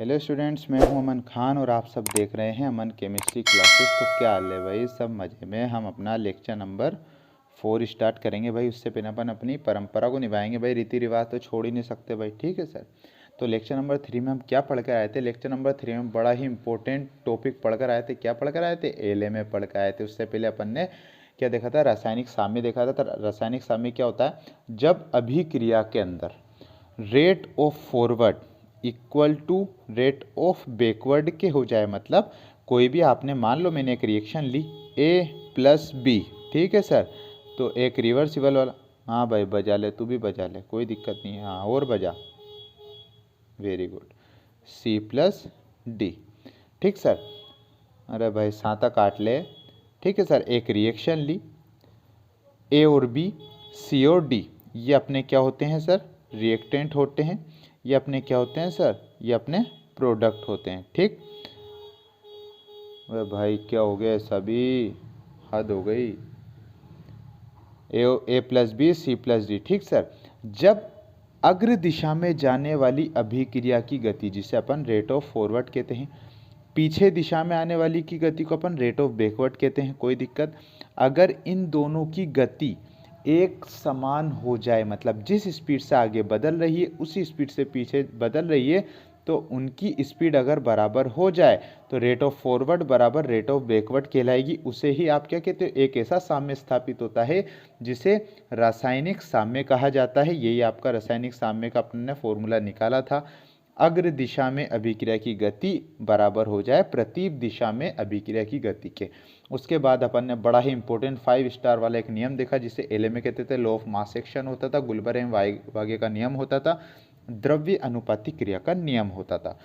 Hello students, मैं हूं अमन खान और आप सब देख रहे हैं अमन केमिस्ट्री क्लासेस। तो क्या हाल है भाई? सब मज़े में। हम अपना लेक्चर नंबर 4 स्टार्ट करेंगे भाई। उससे पहले अपन अपनी परंपरा को निभाएंगे भाई। रीति रिवाज तो छोड़ ही नहीं सकते भाई, ठीक है सर। तो लेक्चर नंबर 3 में हम क्या पढ़ कर आए थे? लेक्चर नंबर 3 में बड़ा ही इंपॉर्टेंट टॉपिक पढ़ कर आए थे। क्या पढ़ कर आए थे? एलएमए पढ़ कर आए थे। उससे पहले अपन ने क्या देखा था? रासायनिक साम्य देखा था। तो रासायनिक साम्य क्या होता है? जब अभिक्रिया के अंदर rate of forward equal to rate of backward के हो जाए, मतलब कोई भी आपने मान लो मैंने एक रिएक्शन ली A+B, ठीक है सर। तो एक रिवर्सिबल वाला, हाँ भाई बजा ले, तू भी बजा ले, कोई दिक्कत नहीं है। हाँ और बजा, वेरी गुड। C+D, ठीक सर। अरे भाई सांता काट ले, ठीक है सर। एक रिएक्शन ली A और B, C और D, ये अपने क्या होते हैं सर? रिएक्टेंट होते हैं। ये अपने क्या होते हैं सर? ये अपने प्रोडक्ट होते हैं, ठीक। अरे भाई क्या हो गया? सभी हद हो गई। A+B C+D, ठीक सर। जब अग्र दिशा में जाने वाली अभिक्रिया की गति, जिसे अपन रेट ऑफ फॉरवर्ड कहते हैं, पीछे दिशा में आने वाली की गति को अपन रेट ऑफ बैकवर्ड कहते हैं, कोई दिक्कत। अगर इन दोनों की गति एक समान हो जाए, मतलब जिस स्पीड से आगे बदल रही है उसी स्पीड से पीछे बदल रही है, तो उनकी स्पीड अगर बराबर हो जाए तो रेट ऑफ फॉरवर्ड बराबर रेट ऑफ बैकवर्ड कहलाएगी। उसे ही आप क्या कहते हो? एक ऐसा साम्य स्थापित होता है जिसे रासायनिक साम्य कहा जाता है। यही आपका रासायनिक साम्य का अपन ने फॉर्मूला निकाला था। अग्र दिशा में अभिक्रिया की गति बराबर हो जाए प्रतिप दिशा में अभिक्रिया की गति के। उसके बाद अपन ने बड़ा ही इंपॉर्टेंट 5 स्टार वाला एक नियम देखा, जिसे एलएमए कहते थे। लॉ ऑफ मास एक्शन होता था, गुल्बर एवं वागे का नियम होता था, द्रव्य अनुपाती क्रिया का नियम होता था।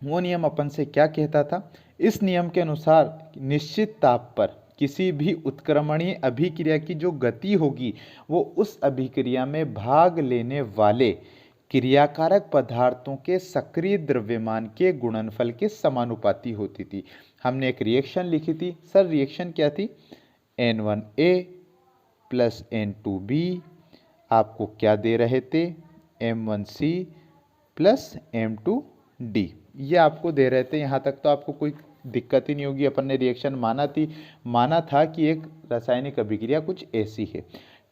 वो नियम अपन से क्या कहता था? इस नियम के अनुसार निश्चित ताप पर किसी भी उत्क्रमणीय अभिक्रिया की जो गति होगी वो उस अभिक्रिया में भाग लेने वाले क्रियाकारक पदार्थों के सक्रिय द्रव्यमान के गुणनफल के समानुपाती होती थी। हमने एक रिएक्शन लिखी थी सर। रिएक्शन क्या थी? N1A प्लस N2B आपको क्या दे रहे थे? M1C प्लस M2D, ये आपको दे रहे थे। यहाँ तक तो आपको कोई दिक्कत ही नहीं होगी। अपन ने रिएक्शन माना था कि एक रासायनिक अभिक्रिया कुछ ऐसी है,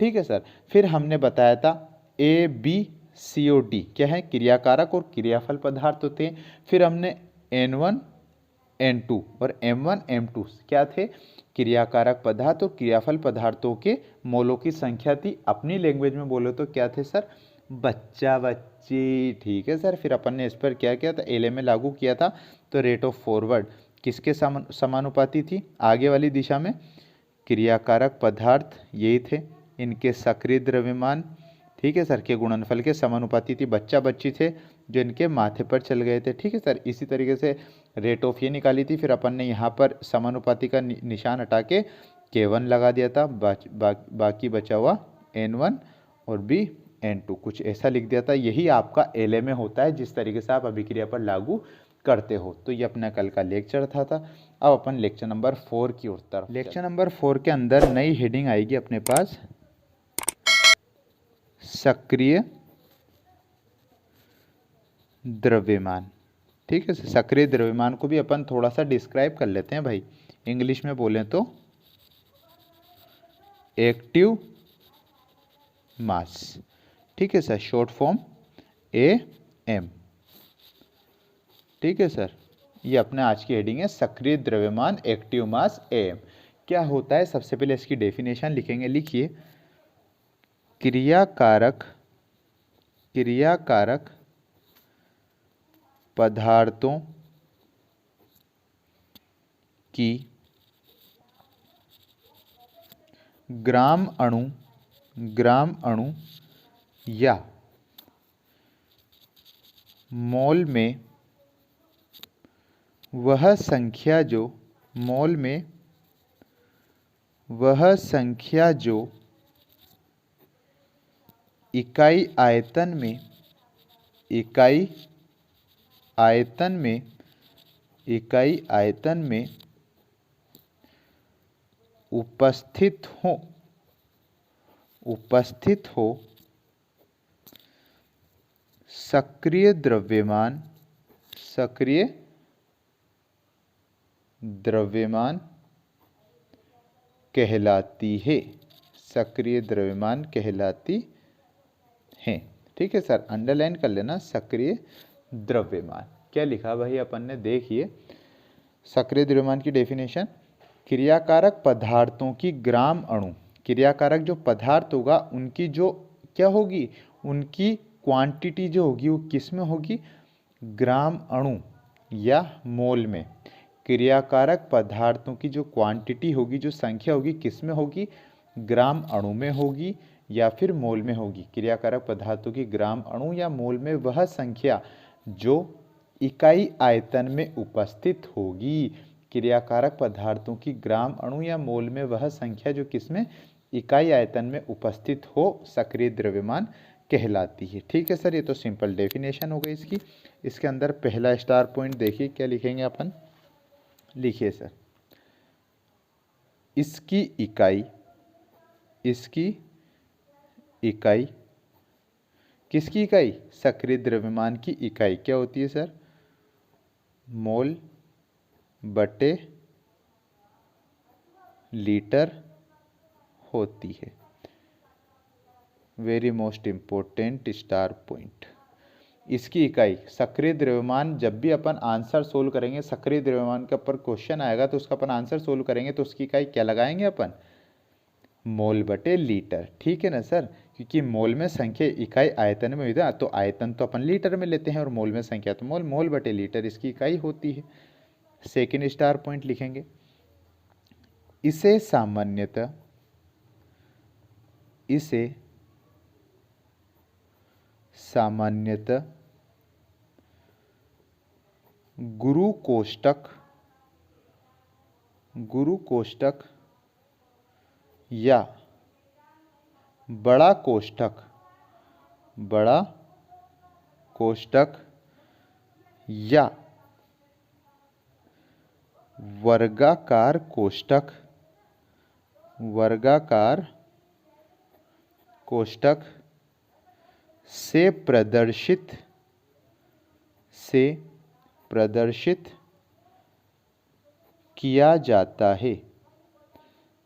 ठीक है सर। फिर हमने बताया था ABCOD क्या है? क्रियाकारक और क्रियाफल पदार्थ होते हैं। फिर हमने N1 N2 और M1 M2 क्या थे? क्रियाकारक पदार्थ और क्रियाफल पदार्थों के मोलों की संख्या थी। अपनी लैंग्वेज में बोले तो क्या थे सर? बच्चा बच्ची, ठीक है सर। फिर अपन ने इस पर क्या किया था? एलएमए लागू किया था। तो रेट ऑफ फॉरवर्ड किसके समानुपाती थी? आगे वाली दिशा में क्रियाकारक पदार्थ यही थे, इनके सक्रिय द्रव्यमान, ठीक है सर, के गुणनफल के समानुपाती थी। बच्चा बच्ची थे जो इनके माथे पर चल गए थे, ठीक है सर। इसी तरीके से रेट ऑफ ये निकाली थी। फिर अपन ने यहाँ पर समानुपाती का निशान हटा के K1 लगा दिया था। बाकी बचा हुआ N1 और B N2 कुछ ऐसा लिख दिया था। यही आपका एलएमए होता है, जिस तरीके से आप अभिक्रिया पर लागू करते हो। तो ये अपना कल का लेक्चर था। अब अपन लेक्चर नंबर 4 की ओर तरफ। लेक्चर नंबर 4 के अंदर नई हेडिंग आएगी अपने पास, सक्रिय द्रव्यमान, ठीक है। सक्रिय द्रव्यमान को भी अपन थोड़ा सा डिस्क्राइब कर लेते हैं भाई। इंग्लिश में बोलें तो एक्टिव मास, ठीक है सर, शॉर्ट फॉर्म AM, ठीक है सर। ये अपने आज की हेडिंग है, सक्रिय द्रव्यमान एक्टिव मास AM। क्या होता है? सबसे पहले इसकी डेफिनेशन लिखेंगे। लिखिए, क्रियाकारक पदार्थों की ग्राम अणु या मोल में वह संख्या जो इकाई आयतन में उपस्थित हो सक्रिय सक्रिय द्रव्यमान कहलाती है, सक्रिय द्रव्यमान कहलाती है। ठीक है सर, अंडरलाइन कर लेना सक्रिय द्रव्यमान। क्या लिखा भाई अपन ने, देखिए सक्रिय द्रव्यमान की डेफिनेशन, क्रियाकारक पदार्थों की ग्राम अणु, क्रियाकारक जो पदार्थ होगा उनकी जो क्या होगी, उनकी क्वांटिटी जो होगी वो किस में होगी, ग्राम अणु या मोल में। क्रियाकारक पदार्थों की जो क्वांटिटी होगी, जो संख्या होगी, किस में होगी, ग्राम अणु में होगी या फिर मोल में होगी। क्रियाकारक पदार्थों की ग्राम अणु या मोल में वह संख्या जो इकाई आयतन में उपस्थित होगी। क्रियाकारक पदार्थों की ग्राम अणु या मोल में वह संख्या जो किसमें, इकाई आयतन में उपस्थित हो, सक्रिय द्रव्यमान कहलाती है। ठीक है सर, ये तो सिंपल डेफिनेशन हो गई इसकी। इसके अंदर पहला स्टार पॉइंट देखिए क्या लिखेंगे अपन, लिखिए सर, इसकी इकाई, इसकी इकाई, किसकी इकाई, सक्रिय द्रव्यमान की इकाई क्या होती है सर, मोल बटे लीटर होती है। Very most important star point, इसकी इकाई सक्रिय द्रव्यमान। जब भी अपन आंसर सोल्व करेंगे, सक्रिय द्रव्यमान के ऊपर क्वेश्चन आएगा तो उसका अपन आंसर सोल्व करेंगे तो उसकी इकाई क्या लगाएंगे अपन, मोल बटे लीटर। ठीक है ना सर, क्योंकि मोल में संख्या इकाई आयतन में होता है, तो आयतन तो अपन लीटर में लेते हैं और मोल में संख्या तो मोल, मोल बटे लीटर इसकी इकाई होती है। सेकेंड स्टार पॉइंट लिखेंगे, इसे सामान्यतः, इसे सामान्यतः गुरु कोष्ठक, गुरु कोष्ठक या बड़ा कोष्ठक, बड़ा कोष्ठक या वर्गाकार कोष्ठक, वर्गाकार कोष्ठक से प्रदर्शित, से प्रदर्शित किया जाता है,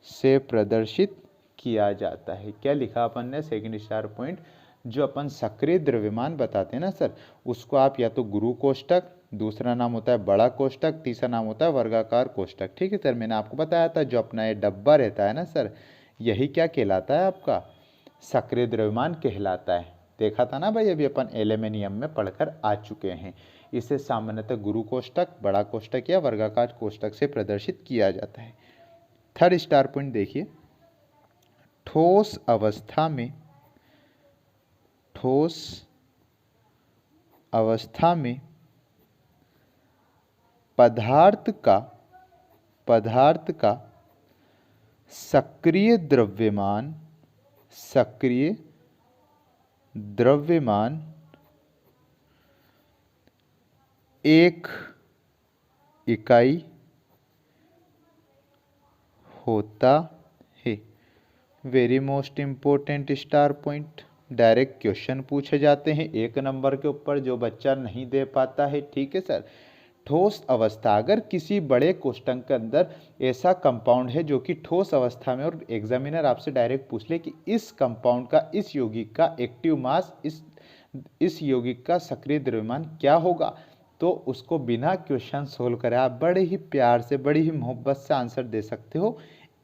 से प्रदर्शित किया जाता है। क्या लिखा अपन ने, सेकंड स्टार पॉइंट, जो अपन सक्रिय द्रव्यमान बताते हैं ना सर, उसको आप या तो गुरु कोष्ठक, दूसरा नाम होता है बड़ा कोष्ठक, तीसरा नाम होता है वर्गाकार कोष्ठक। ठीक है सर, मैंने आपको बताया था जो अपना ये डब्बा रहता है ना सर, यही क्या कहलाता है, आपका सक्रिय द्रव्यमान कहलाता है। देखा था ना भाई, अभी अपन एल्यूमिनियम में पढ़कर आ चुके हैं। इसे सामान्यतः गुरु कोष्ठक, बड़ा कोष्ठक या वर्गाकार कोष्ठक से प्रदर्शित किया जाता है। थर्ड स्टार पॉइंट देखिए, ठोस अवस्था में, ठोस अवस्था में पदार्थ का, पदार्थ का सक्रिय द्रव्यमान, सक्रिय द्रव्यमान एक इकाई होता है। Very most important star point, direct question पूछे जाते हैं एक नंबर के ऊपर जो बच्चा नहीं दे पाता है। ठीक है सर, ठोस अवस्था, अगर किसी बड़े कोष्ठक के अंदर ऐसा कंपाउंड है जो कि ठोस अवस्था में, और एग्जामिनर आपसे डायरेक्ट पूछ ले कि इस कंपाउंड का, इस यौगिक का एक्टिव मास, इस यौगिक का सक्रिय द्रव्यमान क्या होगा, तो उसको बिना क्वेश्चन सोल्व करे आप बड़े ही प्यार से, बड़ी ही मोहब्बत से आंसर दे सकते हो,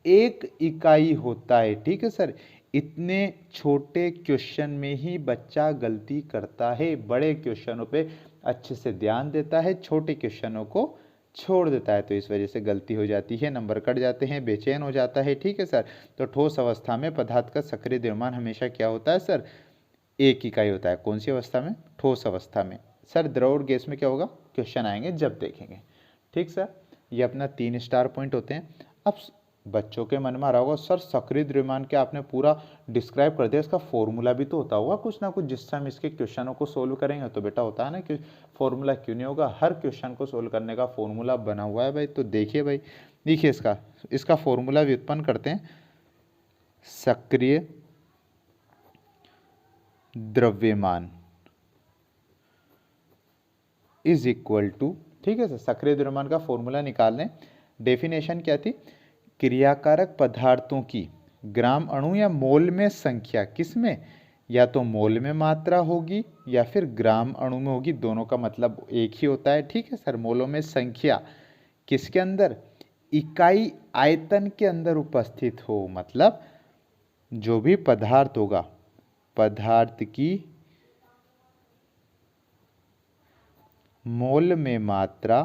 एक इकाई होता है। ठीक है सर, इतने छोटे क्वेश्चन में ही बच्चा गलती करता है, बड़े क्वेश्चनों पे अच्छे से ध्यान देता है, छोटे क्वेश्चनों को छोड़ देता है, तो इस वजह से गलती हो जाती है, नंबर कट जाते हैं, बेचैन हो जाता है। ठीक है सर, तो ठोस अवस्था में पदार्थ का सक्रिय द्रव्यमान हमेशा क्या होता है सर, एक इकाई होता है। कौन सी अवस्था में, ठोस अवस्था में। सर द्रव और गैस में क्या होगा, क्वेश्चन आएंगे जब देखेंगे। ठीक सर, ये अपना 3 स्टार पॉइंट होते हैं। अब बच्चों के मन में आ रहा होगा सर सक्रिय द्रव्यमान के आपने पूरा डिस्क्राइब कर दिया, इसका फॉर्मूला भी तो होता होगा कुछ ना कुछ, जिससे हम इसके क्वेश्चनों को सोल्व करेंगे। तो बेटा होता है ना कि फॉर्मूला क्यों नहीं होगा, हर क्वेश्चन को सोल्व करने का फॉर्मूला बना हुआ है भाई। तो देखिए भाई, देखिए इसका फॉर्मूला व्युत्पन्न करते हैं, सक्रिय द्रव्यमान इज इक्वल टू, ठीक है सर, सक्रिय द्रव्यमान का फॉर्मूला निकाल लें। डेफिनेशन क्या थी? क्रियाकारक पदार्थों की ग्राम अणु या मोल में संख्या, किस में? या तो मोल में मात्रा होगी या फिर ग्राम अणु में होगी, दोनों का मतलब एक ही होता है, ठीक है सर। मोलों में संख्या किसके अंदर? इकाई आयतन के अंदर उपस्थित हो, मतलब जो भी पदार्थ होगा, पदार्थ की मोल में मात्रा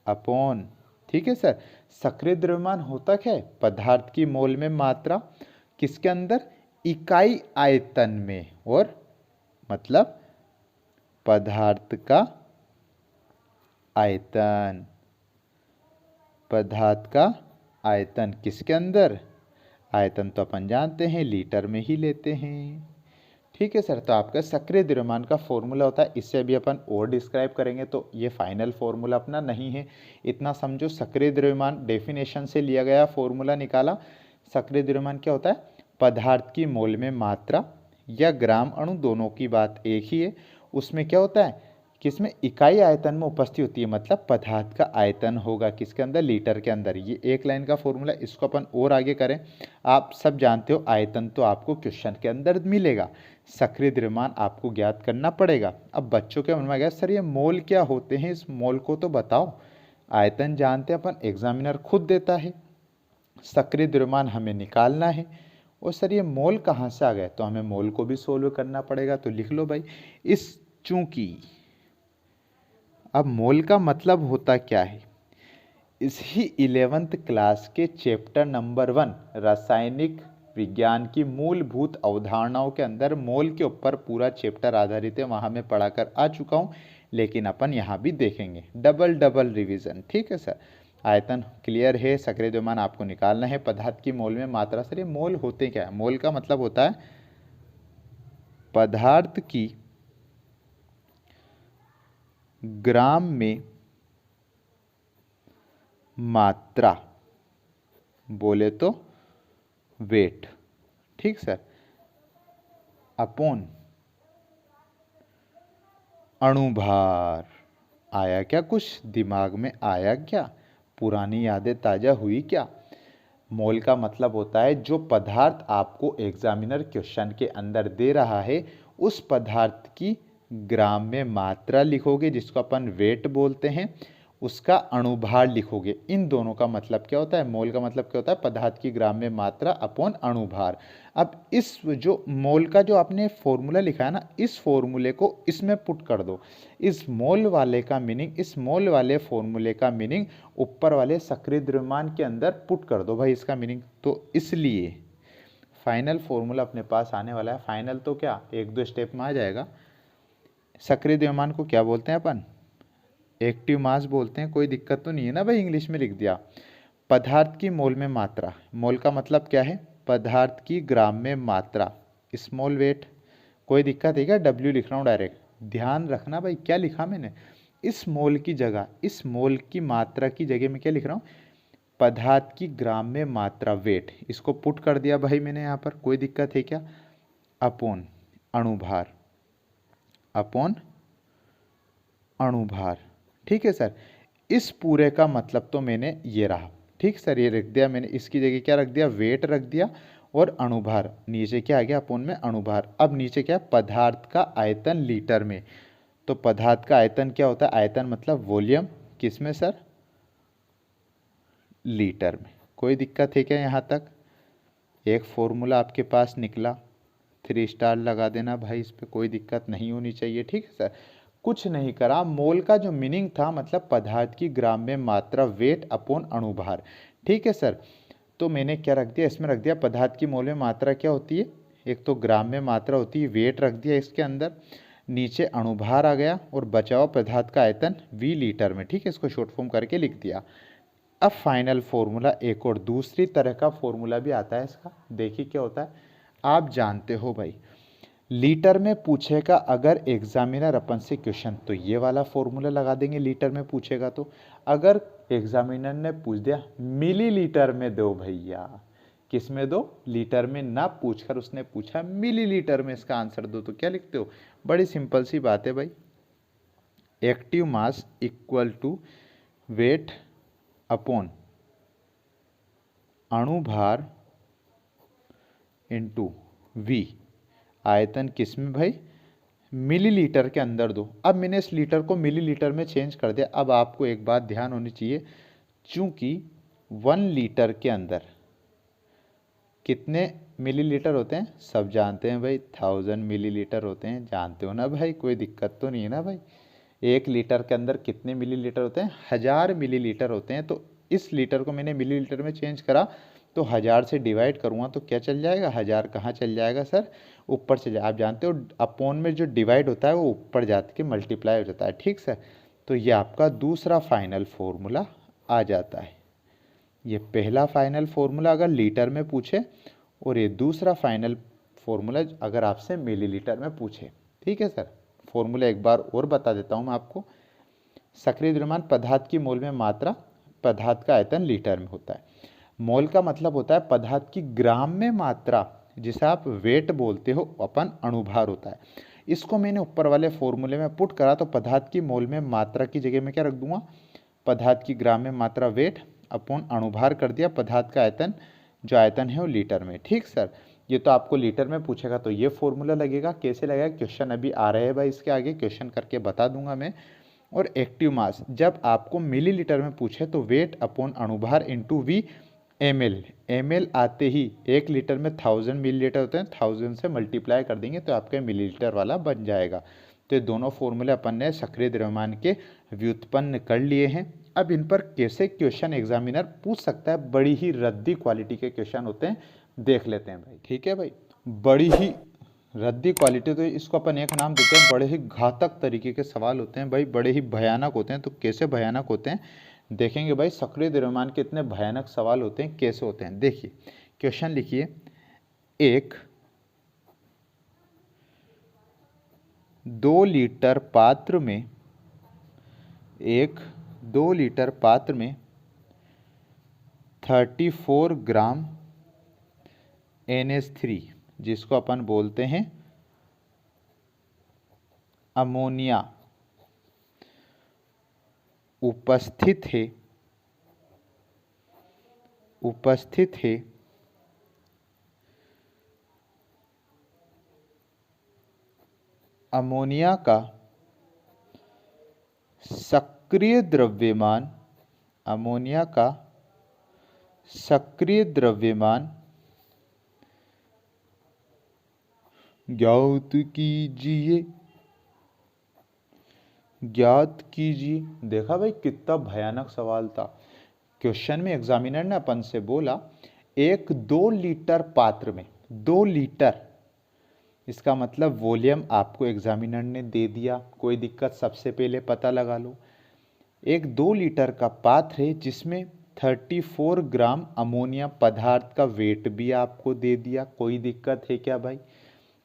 अपॉन, ठीक है सर। सक्रिय द्रव्यमान होता क्या है? पदार्थ की मोल में मात्रा किसके अंदर? इकाई आयतन में, और मतलब पदार्थ का आयतन, पदार्थ का आयतन किसके अंदर? आयतन तो अपन जानते हैं लीटर में ही लेते हैं, ठीक है सर। तो आपका सक्रिय द्रव्यमान का फॉर्मूला होता है, इससे अभी अपन और डिस्क्राइब करेंगे, तो ये फाइनल फॉर्मूला अपना नहीं है, इतना समझो। सक्रिय द्रव्यमान डेफिनेशन से लिया गया फॉर्मूला निकाला। सक्रिय द्रव्यमान क्या होता है? पदार्थ की मोल में मात्रा या ग्राम अणु, दोनों की बात एक ही है। उसमें क्या होता है? किसमें? इकाई आयतन में उपस्थित होती है, मतलब पदार्थ का आयतन होगा किसके अंदर? लीटर के अंदर। ये एक लाइन का फॉर्मूला, इसको अपन और आगे करें। आप सब जानते हो आयतन तो आपको क्वेश्चन के अंदर मिलेगा, सक्रिय द्रव्यमान आपको ज्ञात करना पड़ेगा। अब बच्चों के मन में गया, सर ये मोल क्या होते हैं, इस मोल को तो बताओ। आयतन जानते हैं अपन, एग्जामिनर खुद देता है, सक्रिय द्रव्यमान हमें निकालना है, और सर ये मोल कहाँ से आ गए? तो हमें मोल को भी सोल्व करना पड़ेगा। तो लिख लो भाई, इस चूंकि, अब मोल का मतलब होता क्या है? इसी 11th क्लास के चैप्टर नंबर 1 रासायनिक विज्ञान की मूलभूत अवधारणाओं के अंदर मोल के ऊपर पूरा चैप्टर आधारित है, वहाँ मैं पढ़ाकर आ चुका हूँ, लेकिन अपन यहाँ भी देखेंगे, डबल रिवीजन, ठीक है सर। आयतन क्लियर है, सक्रिय द्रव्यमान आपको निकालना है, पदार्थ की मोल में मात्रा। सर ये मोल होते क्या है? मोल का मतलब होता है पदार्थ की ग्राम में मात्रा, बोले तो वेट, ठीक सर, अपॉन अणुभार। आया क्या कुछ दिमाग में? आया क्या? पुरानी यादें ताजा हुई क्या? मोल का मतलब होता है जो पदार्थ आपको एग्जामिनर क्वेश्चन के अंदर दे रहा है, उस पदार्थ की ग्राम में मात्रा लिखोगे, जिसको अपन वेट बोलते हैं, उसका अणुभार लिखोगे। इन दोनों का मतलब क्या होता है? मोल का मतलब क्या होता है? पदार्थ की ग्राम में मात्रा अपॉन अणुभार। अब इस जो मोल का जो आपने फॉर्मूला लिखा है ना, इस फॉर्मूले को इसमें पुट कर दो। इस मोल वाले का मीनिंग, इस मोल वाले फॉर्मूले का मीनिंग ऊपर वाले सक्रिय द्रव्यमान के अंदर पुट कर दो भाई इसका मीनिंग। तो इसलिए फाइनल फॉर्मूला अपने पास आने वाला है। फाइनल तो क्या, एक दो स्टेप में आ जाएगा। सक्रिय द्रव्यमान को क्या बोलते हैं अपन? एक्टिव मास बोलते हैं। कोई दिक्कत तो नहीं है ना भाई? इंग्लिश में लिख दिया। पदार्थ की मोल में मात्रा, मोल का मतलब क्या है? पदार्थ की ग्राम में मात्रा, स्मॉल वेट। कोई दिक्कत है क्या? डब्ल्यू लिख रहा हूँ डायरेक्ट, ध्यान रखना भाई क्या लिखा मैंने। इस मोल की जगह, इस मोल की मात्रा की जगह में क्या लिख रहा हूँ? पदार्थ की ग्राम में मात्रा, वेट। इसको पुट कर दिया भाई मैंने यहाँ पर, कोई दिक्कत है क्या? अपॉन अणुभार, अपॉन अणुभार, ठीक है सर। इस पूरे का मतलब तो मैंने ये रहा, ठीक सर, ये रख दिया मैंने, इसकी जगह क्या रख दिया? वेट रख दिया, और अणुभार नीचे क्या आ गया? अपॉन में अणुभार। अब नीचे क्या? पदार्थ का आयतन लीटर में। तो पदार्थ का आयतन क्या होता है? आयतन मतलब वॉल्यूम, किसमें सर? लीटर में। कोई दिक्कत है क्या यहाँ तक? एक फॉर्मूला आपके पास निकला, 3 स्टार लगा देना भाई, इस पर कोई दिक्कत नहीं होनी चाहिए, ठीक है सर। कुछ नहीं करा, मोल का जो मीनिंग था मतलब पदार्थ की ग्राम में मात्रा, वेट अपॉन अणुभार, ठीक है सर। तो मैंने क्या रख दिया इसमें? रख दिया पदार्थ की मोल में मात्रा क्या होती है? एक तो ग्राम में मात्रा होती है, वेट रख दिया इसके अंदर, नीचे अणुभार आ गया, और बचा हुआ पदार्थ का आयतन वी लीटर में, ठीक है। इसको शॉर्ट फॉर्म करके लिख दिया। अब फाइनल फॉर्मूला एक और दूसरी तरह का फॉर्मूला भी आता है इसका, देखिए क्या होता है। आप जानते हो भाई, लीटर में पूछेगा अगर एग्जामिनर अपन से क्वेश्चन, तो ये वाला फॉर्मूला लगा देंगे लीटर में पूछेगा तो। अगर एग्जामिनर ने पूछ दिया मिलीलीटर में दो भैया, किस में दो? लीटर में ना पूछकर उसने पूछा मिलीलीटर में इसका आंसर दो, तो क्या लिखते हो? बड़ी सिंपल सी बात है भाई, active mass equal to weight upon अणुभार इंटू वी। आयतन किस में भाई, मिलीलीटर के अंदर दो। अब मैंने इस लीटर को मिलीलीटर में चेंज कर दिया। अब आपको एक बात ध्यान होनी चाहिए, चूंकि 1 लीटर के अंदर कितने मिलीलीटर होते हैं, सब जानते हैं भाई, 1000 मिलीलीटर होते हैं, जानते हो ना भाई, कोई दिक्कत तो नहीं है ना भाई। 1 लीटर के अंदर कितने मिलीलीटर होते हैं, 1000 मिलीलीटर होते हैं। तो इस लीटर को मैंने मिलीलीटर में चेंज करा, तो 1000 से डिवाइड करूँगा तो क्या चल जाएगा, 1000 कहाँ चल जाएगा सर, ऊपर से आप जानते हो अपॉन में जो डिवाइड होता है वो ऊपर जाके के मल्टीप्लाई हो जाता है, ठीक सर। तो ये आपका दूसरा फाइनल फॉर्मूला आ जाता है। ये पहला फाइनल फॉर्मूला अगर लीटर में पूछे, और ये दूसरा फाइनल फॉर्मूला अगर आपसे मिलीलीटर में पूछे, ठीक है सर। फॉर्मूला एक बार और बता देता हूँ मैं आपको। सक्रिय द्रव्यमान पदार्थ की मोल में मात्रा, पदार्थ का आयतन लीटर में होता है। मोल का मतलब होता है पदार्थ की ग्राम में मात्रा, जिसे आप वेट बोलते हो, अपन अणुभार होता है। इसको मैंने ऊपर वाले फॉर्मूले में पुट करा, तो पदार्थ की मोल में मात्रा की जगह में क्या रख दूंगा, पदार्थ की ग्राम में मात्रा वेट अपॉन अणुभार कर दिया, पदार्थ का आयतन, जो आयतन है वो लीटर में, ठीक सर। ये तो आपको लीटर में पूछेगा तो ये फॉर्मूला लगेगा। कैसे लगेगा, क्वेश्चन अभी आ रहे हैं भाई, इसके आगे क्वेश्चन करके बता दूंगा मैं। और एक्टिव मास जब आपको मिलीलीटर में पूछे तो वेट अपॉन अणुभार इंटू वी एमएल। एमएल आते ही 1 लीटर में 1000 मिलीलीटर होते हैं, 1000 से मल्टीप्लाई कर देंगे तो आपका मिलीलीटर वाला बन जाएगा। तो ये दोनों फॉर्मूले अपन ने सक्रिय द्रव्यमान के व्युत्पन्न कर लिए हैं। अब इन पर कैसे क्वेश्चन एग्जामिनर पूछ सकता है, बड़ी ही रद्दी क्वालिटी के क्वेश्चन होते हैं, देख लेते हैं भाई, ठीक है भाई। बड़ी ही रद्दी क्वालिटी, तो इसको अपन एक नाम देते हैं, बड़े ही घातक तरीके के सवाल होते हैं भाई, बड़े ही भयानक होते हैं। तो कैसे भयानक होते हैं देखेंगे भाई, सक्रिय द्रव्यमान के इतने भयानक सवाल होते हैं, कैसे होते हैं देखिए। क्वेश्चन लिखिए, एक 2 लीटर पात्र में, एक 2 लीटर पात्र में 34 ग्राम NH3, जिसको अपन बोलते हैं अमोनिया, उपस्थित है अमोनिया का सक्रिय द्रव्यमान, अमोनिया का सक्रिय द्रव्यमान ज्ञात कीजिए। देखा भाई कितना भयानक सवाल था। क्वेश्चन में एग्जामिनर ने अपन से बोला, एक 2 लीटर पात्र में, 2 लीटर, इसका मतलब वॉल्यूम आपको एग्जामिनर ने दे दिया, कोई दिक्कत, सबसे पहले पता लगा लो। एक 2 लीटर का पात्र है जिसमें 34 ग्राम अमोनिया पदार्थ का वेट भी आपको दे दिया, कोई दिक्कत है क्या भाई।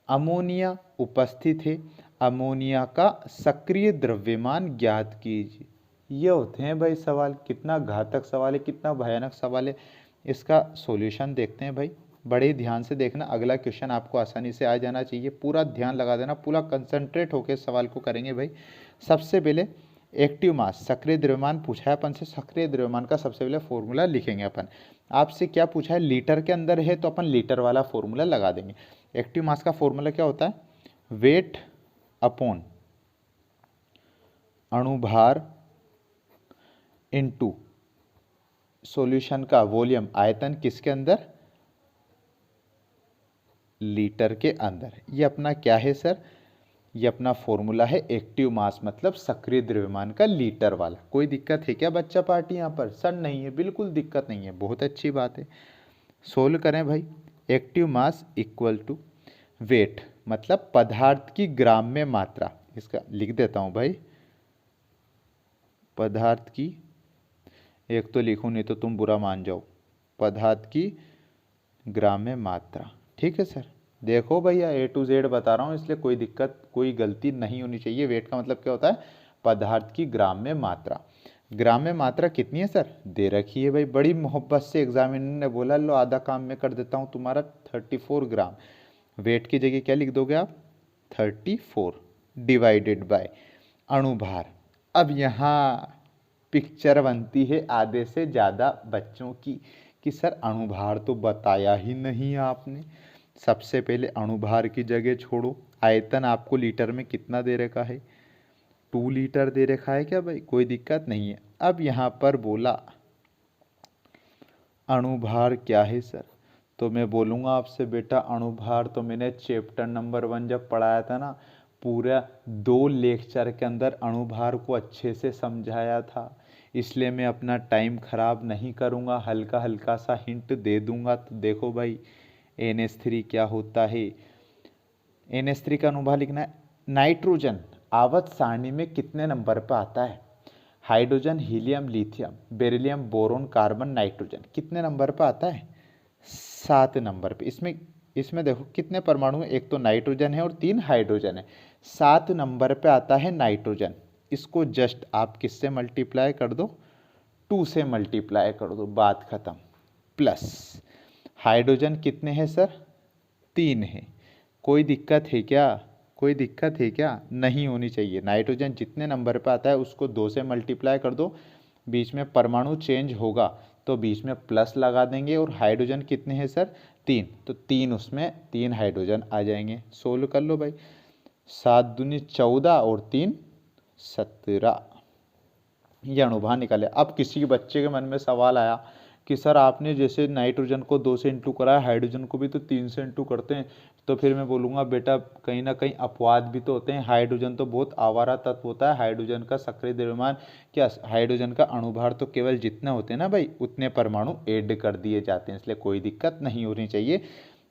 अमोनिया उपस्थित है, अमोनिया का सक्रिय द्रव्यमान ज्ञात कीजिए। ये होते हैं भाई सवाल। कितना घातक सवाल है, कितना भयानक सवाल है। इसका सॉल्यूशन देखते हैं भाई, बड़े ध्यान से देखना, अगला क्वेश्चन आपको आसानी से आ जाना चाहिए। पूरा ध्यान लगा देना, पूरा कंसंट्रेट होकर सवाल को करेंगे भाई। सबसे पहले एक्टिव मास, सक्रिय द्रव्यमान पूछा है अपन से, सक्रिय द्रव्यमान का सबसे पहले फॉर्मूला लिखेंगे अपन। आपसे क्या पूछा है, लीटर के अंदर है तो अपन लीटर वाला फॉर्मूला लगा देंगे। एक्टिव मास का फॉर्मूला क्या होता है, वेट अपॉन अणुभार इनटू सॉल्यूशन का वॉल्यूम, आयतन किसके अंदर, लीटर के अंदर। ये अपना क्या है सर, ये अपना फॉर्मूला है एक्टिव मास, मतलब सक्रिय द्रव्यमान का लीटर वाला। कोई दिक्कत है क्या बच्चा पार्टी यहाँ पर, सर नहीं है, बिल्कुल दिक्कत नहीं है, बहुत अच्छी बात है। सोल्व करें भाई, active mass equal to weight, मतलब पदार्थ की ग्राम में मात्रा, इसका लिख देता हूँ भाई, पदार्थ की, एक तो लिखूँ नहीं तो तुम बुरा मान जाओ, पदार्थ की ग्राम में मात्रा, ठीक है सर। देखो भैया A to Z बता रहा हूँ, इसलिए कोई दिक्कत, कोई गलती नहीं होनी चाहिए। वेट का मतलब क्या होता है, पदार्थ की ग्राम में मात्रा। ग्राम में मात्रा कितनी है सर, दे रखी है भाई, बड़ी मोहब्बत से एग्जामिनर ने बोला, लो आधा काम मैं कर देता हूँ तुम्हारा, 34 ग्राम। वेट की जगह क्या लिख दोगे आप, 34, डिवाइडेड बाय अणुभार। अब यहाँ पिक्चर बनती है आधे से ज़्यादा बच्चों की कि सर अणुभार तो बताया ही नहीं आपने। सबसे पहले अणुभार की जगह छोड़ो, आयतन आपको लीटर में कितना दे रखा है, 2 लीटर दे रखा है क्या भाई, कोई दिक्कत नहीं है। अब यहाँ पर बोला अणुभार क्या है सर, तो मैं बोलूँगा आपसे बेटा अणुभार तो मैंने चैप्टर नंबर 1 जब पढ़ाया था ना, पूरा 2 लेक्चर के अंदर अणुभार को अच्छे से समझाया था, इसलिए मैं अपना टाइम खराब नहीं करूँगा, हल्का हल्का सा हिंट दे दूँगा। तो देखो भाई NH3 क्या होता है, NH3 का अणुभार लिखना है। नाइट्रोजन आवर्त सारणी में कितने नंबर पर आता है, hydrogen, helium, lithium, beryllium, boron, carbon, nitrogen कितने नंबर पर आता है, 7 नंबर पे। इसमें देखो कितने परमाणु हैं, एक तो नाइट्रोजन है और 3 हाइड्रोजन है, 7 नंबर पे आता है नाइट्रोजन। इसको जस्ट आप किससे मल्टीप्लाई कर दो, 2 से मल्टीप्लाई कर दो, बात खत्म। प्लस हाइड्रोजन कितने हैं सर, 3 है। कोई दिक्कत है क्या, कोई दिक्कत है क्या, नहीं होनी चाहिए। नाइट्रोजन जितने नंबर पे आता है उसको 2 से मल्टीप्लाई कर दो, बीच में परमाणु चेंज होगा तो बीच में प्लस लगा देंगे। और हाइड्रोजन कितने हैं सर, 3, तो 3 उसमें 3 हाइड्रोजन आ जाएंगे। सोल्व कर लो भाई, 7 दूनी 14 और 3 17, ये अणुभार निकाले। अब किसी बच्चे के मन में सवाल आया कि सर आपने जैसे नाइट्रोजन को 2 से इंटू कराया, हाइड्रोजन को भी तो 3 से इंटू करते हैं, तो फिर मैं बोलूँगा बेटा कहीं ना कहीं अपवाद भी तो होते हैं। हाइड्रोजन तो बहुत आवारा तत्व होता है, हाइड्रोजन का सक्रिय द्रव्यमान क्या, हाइड्रोजन का अणुभार तो केवल जितना होते हैं ना भाई उतने परमाणु ऐड कर दिए जाते हैं, इसलिए कोई दिक्कत नहीं होनी चाहिए।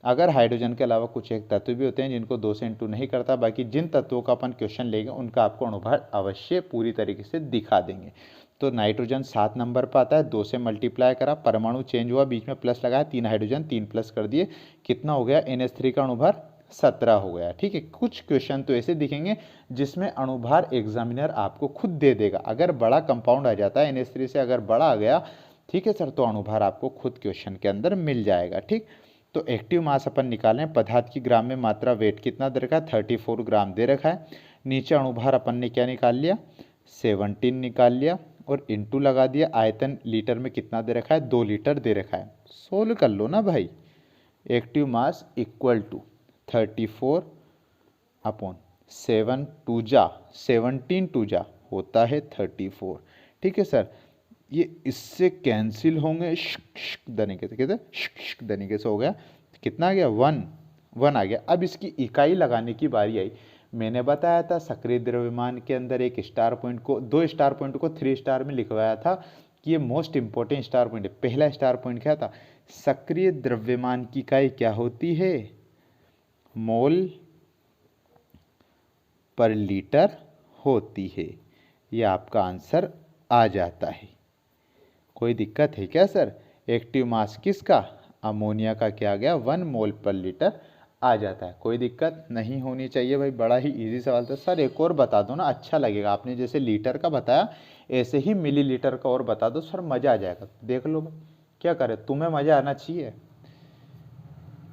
अगर हाइड्रोजन के अलावा कुछ एक तत्व भी होते हैं जिनको 2 से इंटू नहीं करता, बाकी जिन तत्वों का अपन क्वेश्चन लेंगे उनका आपको अणुभार अवश्य पूरी तरीके से दिखा देंगे। तो नाइट्रोजन 7 नंबर पर आता है, 2 से मल्टीप्लाई करा, परमाणु चेंज हुआ, बीच में प्लस लगाया, 3 हाइड्रोजन 3 प्लस कर दिए, कितना हो गया, NH3 का अणुभार 17 हो गया। ठीक है, कुछ क्वेश्चन तो ऐसे दिखेंगे जिसमें अणुभार एग्जामिनर आपको खुद दे देगा। अगर बड़ा कंपाउंड आ जाता है NH3 से, अगर बड़ा आ गया, ठीक है सर, तो अणुभार आपको खुद क्वेश्चन के अंदर मिल जाएगा। ठीक, तो एक्टिव मास अपन निकालें, पदार्थ की ग्राम में मात्रा, वेट कितना दे रखा है, 34 ग्राम दे रखा है। नीचे अणुभार अपन ने क्या निकाल लिया, 17 निकाल लिया और इंटू लगा दिया, आयतन लीटर में कितना दे रखा है, 2 लीटर दे रखा है। सोल्व कर लो ना भाई, active mass equal to 34 upon 7 two जा 17 टू जा होता है 34। ठीक है सर, ये इससे कैंसिल होंगे, तरीके से कहते तरीके से हो गया, कितना आ गया, 1 आ गया। अब इसकी इकाई लगाने की बारी आई। मैंने बताया था सक्रिय द्रव्यमान के अंदर एक स्टार पॉइंट को, 2 स्टार पॉइंट को 3 स्टार में लिखवाया था कि ये मोस्ट इंपॉर्टेंट स्टार पॉइंट है। पहला स्टार पॉइंट क्या था, सक्रिय द्रव्यमान की इकाई क्या होती है, मोल पर लीटर होती है। ये आपका आंसर आ जाता है। कोई दिक्कत है क्या सर, एक्टिव मास किसका, अमोनिया का क्या आ गया, 1 मोल पर लीटर आ जाता है। कोई दिक्कत नहीं होनी चाहिए भाई, बड़ा ही इजी सवाल था। सर एक और बता दो ना, अच्छा लगेगा, आपने जैसे लीटर का बताया ऐसे ही मिलीलीटर का और बता दो सर, मज़ा आ जाएगा। देख लो क्या करे, तुम्हें मज़ा आना चाहिए।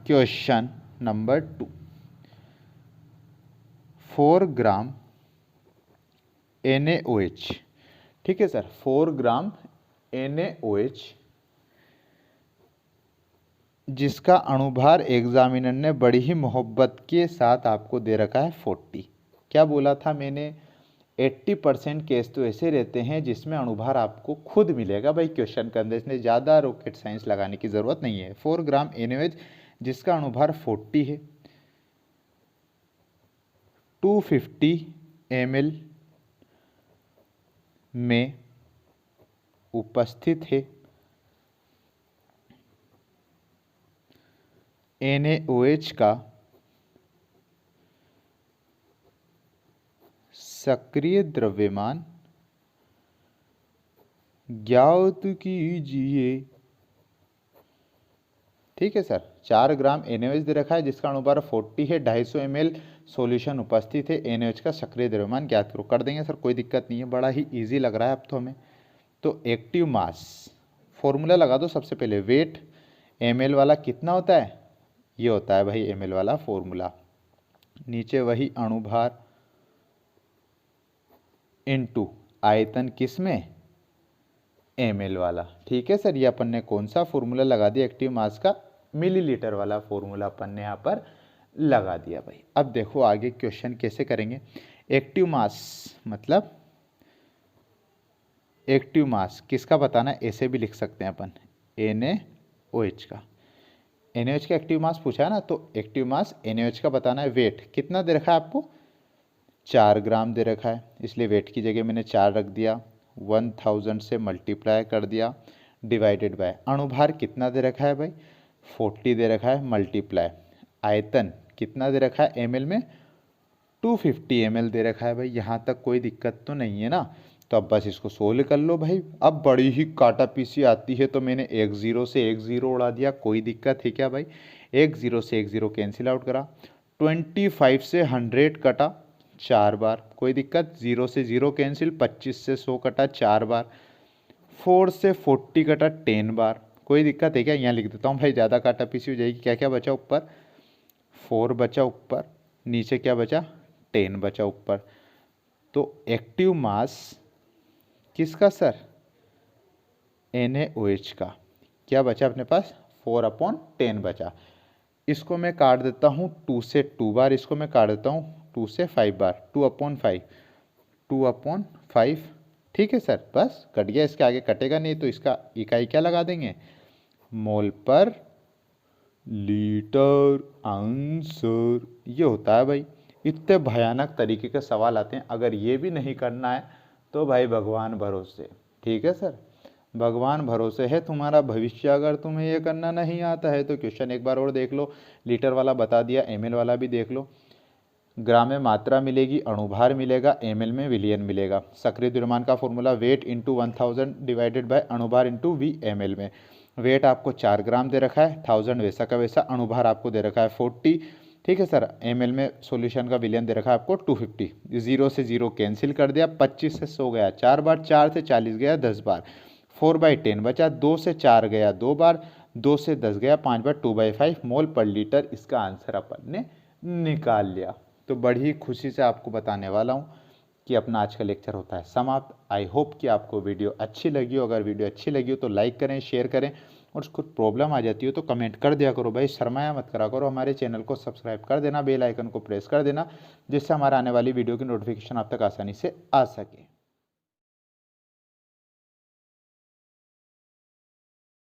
क्वेश्चन नंबर 2, 4 ग्राम NaOH, ठीक है सर, 4 ग्राम NaOH जिसका अणुभार एग्जामिनर ने बड़ी ही मोहब्बत के साथ आपको दे रखा है 40। क्या बोला था मैंने, 80% केस तो ऐसे रहते हैं जिसमें अणुभार आपको खुद मिलेगा भाई क्वेश्चन के अंदर, इसमें ज़्यादा रॉकेट साइंस लगाने की ज़रूरत नहीं है। 4 ग्राम NaOH जिसका अणुभार 40 है, 250 ml में उपस्थित है। NaOH का सक्रिय द्रव्यमान ज्ञात कीजिए। ठीक है सर, 4 ग्राम NaOH दे रखा है जिसका अणुभार 40 है, 250 ml सॉल्यूशन उपस्थित है, NaOH का सक्रिय द्रव्यमान ज्ञात करो। कर देंगे सर, कोई दिक्कत नहीं है, बड़ा ही इजी लग रहा है अब तो हमें। तो एक्टिव मास फॉर्मूला लगा दो सबसे पहले, वेट ml वाला कितना होता है, ये होता है भाई ml वाला फॉर्मूला, नीचे वही अणुभार इनटू आयतन किस में, ml वाला। ठीक है सर, ये अपन ने कौन सा फॉर्मूला लगा दिया, एक्टिव मास का मिलीलीटर वाला फॉर्मूला अपन ने यहाँ पर लगा दिया भाई। अब देखो आगे क्वेश्चन कैसे करेंगे। एक्टिव मास मतलब एक्टिव मास किसका बताना है, ऐसे भी लिख सकते हैं अपन, NaOH का। NaOH का एक्टिव मास पूछा है ना, तो एक्टिव मास NaOH का बताना है। वेट कितना दे रखा है आपको, 4 ग्राम दे रखा है, इसलिए वेट की जगह मैंने 4 रख दिया, 1000 से मल्टीप्लाई कर दिया, डिवाइडेड बाय अणुभार कितना दे रखा है भाई, 40 दे रखा है, मल्टीप्लाई आयतन कितना दे रखा है ml में, 250 ml दे रखा है भाई। यहाँ तक कोई दिक्कत तो नहीं है ना, तो अब बस इसको सोल्व कर लो भाई। अब बड़ी ही काटा पीसी आती है, तो मैंने एक जीरो से एक जीरो उड़ा दिया, कोई दिक्कत है क्या भाई, एक जीरो से एक जीरो कैंसिल आउट करा, 25 से 100 कटा 4 बार, कोई दिक्कत, 0 से 0 कैंसिल, 25 से 100 कटा 4 बार, 4 से 40 कटा 10 बार, कोई दिक्कत है क्या, यहाँ लिख देता हूँ भाई, ज़्यादा काटा पीसी हो जाएगी। क्या क्या बचा ऊपर, 4 बचा ऊपर, नीचे क्या बचा, 10 बचा ऊपर। तो एक्टिव मास किसका सर, NaOH का, क्या बचा अपने पास, 4/10 बचा। इसको मैं काट देता हूँ 2 से 2 बार, इसको मैं काट देता हूँ 2 से 5 बार, 2/5, 2/5। ठीक है सर, बस कट गया, इसके आगे कटेगा नहीं, तो इसका इकाई क्या लगा देंगे, मोल पर लीटर। आंसर ये होता है भाई। इतने भयानक तरीके के सवाल आते हैं, अगर ये भी नहीं करना है तो भाई भगवान भरोसे। ठीक है सर, भगवान भरोसे है तुम्हारा भविष्य। अगर तुम्हें ये करना नहीं आता है तो क्वेश्चन एक बार और देख लो, लीटर वाला बता दिया, ml वाला भी देख लो। ग्राम में मात्रा मिलेगी, अणुभार मिलेगा, ml में विलियन मिलेगा। सक्रिय द्रव्यमान का formula weight into 1000 divided by अणुभार इंटू V ml में। वेट आपको 4 ग्राम दे रखा है, 1000 वैसा का वैसा, अणुभार आपको दे रखा है 40। ठीक है सर, ml में सॉल्यूशन का विलियन दे रखा है आपको 250। 0 से 0 कैंसिल कर दिया, 25 से 100 गया 4 बार, 4 से 40 गया 10 बार, 4/10 बचा, 2 से 4 गया 2 बार, 2 से 10 गया 5 बार, 2/5 मोल पर लीटर। इसका आंसर अपन ने निकाल लिया। तो बड़ी ही खुशी से आपको बताने वाला हूँ कि अपना आज का लेक्चर होता है समाप्त। आई होप कि आपको वीडियो अच्छी लगी हो। अगर वीडियो अच्छी लगी हो तो लाइक करें, शेयर करें, और उसको प्रॉब्लम आ जाती हो तो कमेंट कर दिया करो भाई, शर्माया मत करा करो। हमारे चैनल को सब्सक्राइब कर देना, बेल आइकन को प्रेस कर देना, जिससे हमारे आने वाली वीडियो की नोटिफिकेशन आप तक आसानी से आ सके।